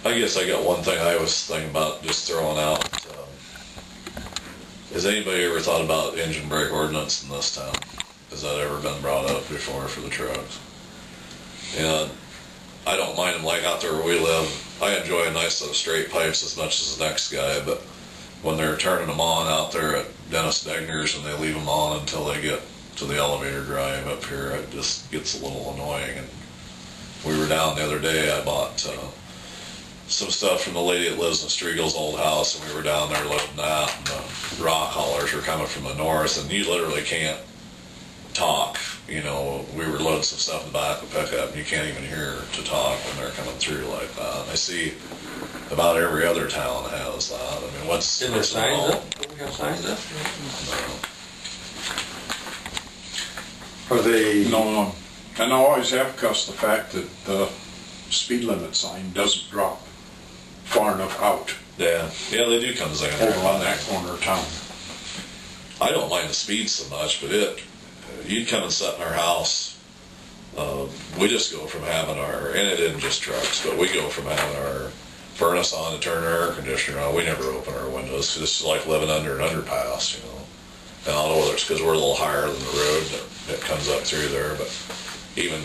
I guess I got one thing I was thinking about just throwing out. Has anybody ever thought about engine brake ordinance in this town? Has that ever been brought up before for the trucks? And I don't mind them, like out there where we live. I enjoy a nice set of straight pipes as much as the next guy, but when they're turning them on out there at Dennis Degner's and they leave them on until they get to the elevator drive up here, it just gets a little annoying. And we were down the other day, I bought some stuff from the lady that lives in Striegel's old house, and we were down there loading that, and the rock haulers were coming from the north, and you literally can't talk. You know, we were loading some stuff in the back of the pickup, and you can't even hear to talk when they're coming through like that. And I see about every other town has that. I mean, what's... Isn't there signs up? We have signs up? No. Are they... No. And I always have cussed the fact that the speed limit sign doesn't drop far enough out. Yeah, they do come zinging over on that corner of town. I don't mind the speed so much, but you'd come and sit in our house. We just go from having and it isn't just trucks, but we go from having our furnace on and turning our air conditioner on. We never open our windows. It's like living under an underpass, you know. And I don't know whether it's because we're a little higher than the road that comes up through there, but even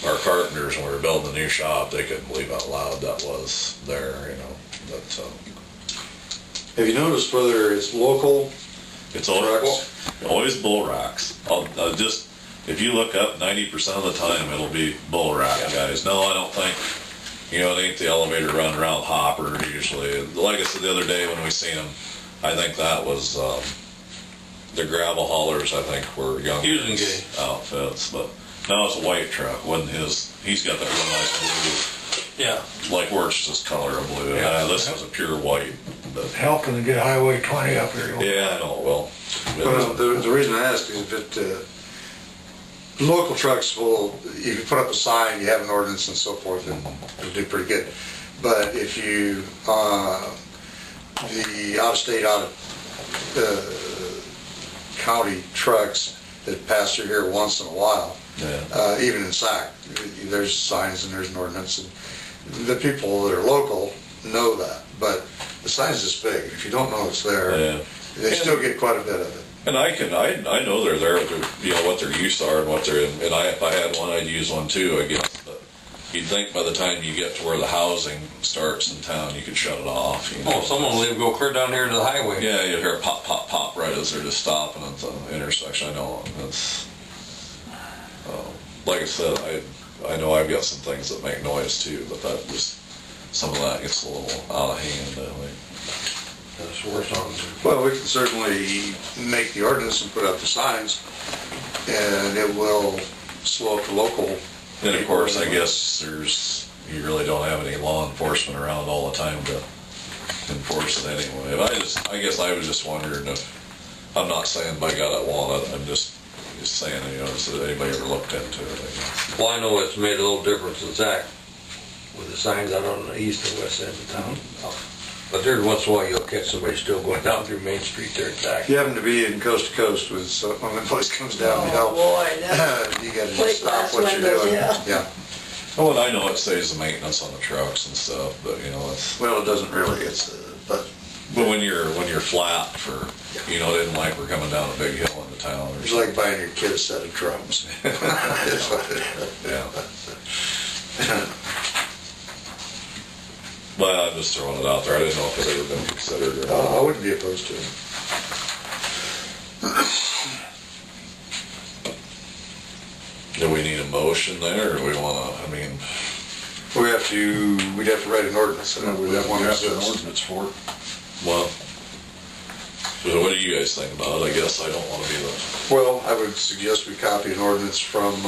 our carpenters, when we were building the new shop, they couldn't believe how loud that was there, you know. But, have you noticed whether it's local? It's always bull racks. I'll just, if you look up, 90% of the time it'll be bull rack guys. No, I don't think, you know, it ain't the elevator running around hopper usually. Like I said the other day when we seen them, I think that was the gravel haulers. I think were young outfits, but now it's a white truck. Wasn't his? He's got that real nice blue. Yeah. Like Wirt's color of blue. Yeah. This was a pure white. But helping to get Highway 20 up here. Yeah, I know it will. Well, the reason I ask is that local trucks will, if you put up a sign, you have an ordinance and so forth, and it'll do pretty good. But if you, the out-of-state, county trucks that pass through here once in a while, even in SAC, there's signs and there's an ordinance, and the people that are local know that, but the sign's this big. If you don't know it's there, they still get quite a bit of it. And I know they're there, you know, what their use are and what they're in. And if I had one, I'd use one too, I guess. But you'd think by the time you get to where the housing starts in town, you could shut it off. You know? Oh, someone will go clear down here to the highway. Yeah, you'd hear pop, pop, pop right as they're just stopping at the intersection. I know. It's, like I said, I know I've got some things that make noise too, but that just, some of that gets a little out of hand, I think. That's worth on. Well, we can certainly make the ordinance and put up the signs, and it will slow up the local. And of course, I guess you really don't have any law enforcement around all the time to enforce it anyway. But I guess I was just wondering if, I'm not saying by God I want it, I'm just saying, you know, has anybody ever looked into it, I guess. Well, I know it's made a little difference in Zach with the signs out on the east and west end of town. But every once in a while you'll catch somebody still going down through Main Street there in Zach. You happen to be in coast to coast with, when the place comes downhill, you got to just stop what you're doing. Yeah. Oh, and I know it saves the maintenance on the trucks and stuff, but you know, it's... Well, it doesn't really, but when you're flat for, you know, it isn't like we're coming down a big hill into town. It's like buying your kid a set of drums. Yeah. Well, I'm just throwing it out there. I didn't know if it had ever been considered or not. I wouldn't be opposed to it. Do we need a motion there, or do we want to, I mean... We'd have to write an ordinance, and we'd have an ordinance for it. Well, so what do you guys think about it? I guess I don't want to be the... Well, I would suggest we copy an ordinance from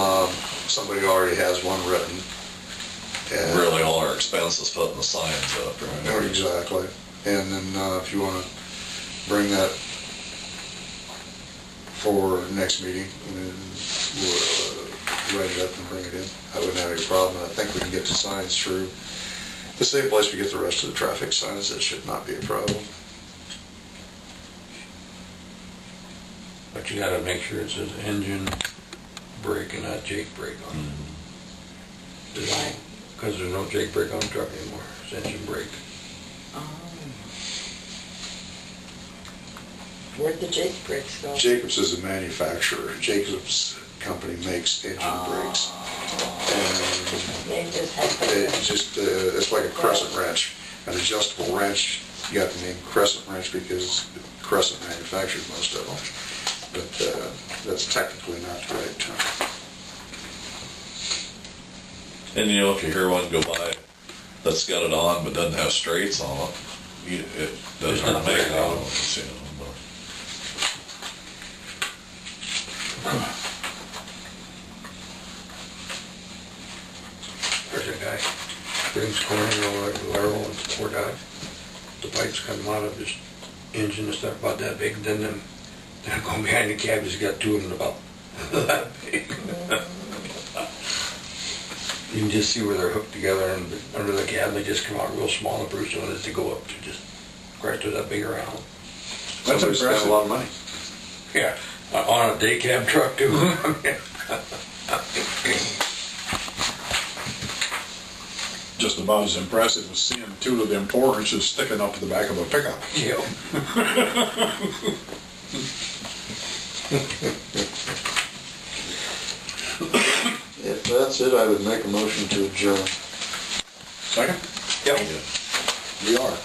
somebody who already has one written. And really, all our expenses putting the signs up, right? Exactly. And then if you want to bring that for next meeting, we'll write it up and bring it in. I wouldn't have any problem. I think we can get the signs through the same place we get the rest of the traffic signs. That should not be a problem. But you got to make sure it says engine brake and not Jake brake on it. Design. Because there's no Jake brake on the truck anymore, it's engine brake. Where'd the Jake brakes go? Jacobs is a manufacturer. Jacobs company makes engine brakes. And They just have it's like a crescent wrench, an adjustable wrench. You got the name crescent wrench because Crescent manufactured most of them. But that's technically not the right term. And you know, if you hear one go by that's got it on but doesn't have straights on it, it doesn't not make very it out long. of it, you know. There's a guy, brings corn, whoever wants the poor guy. The pipes come out of his engine and stuff about that big, then going behind the cab, he's got two of them about that big. You can just see where they're hooked together and under the cab, they just come out real small, and pretty soon as they go up to just right to that big around. That's Somebody spent impressive. a lot of money. Yeah, on a day cab truck too. Just about as impressive as seeing two of them 4 inches sticking up the back of a pickup. Yeah. If that's it, I would make a motion to adjourn. Second? Yep. We are.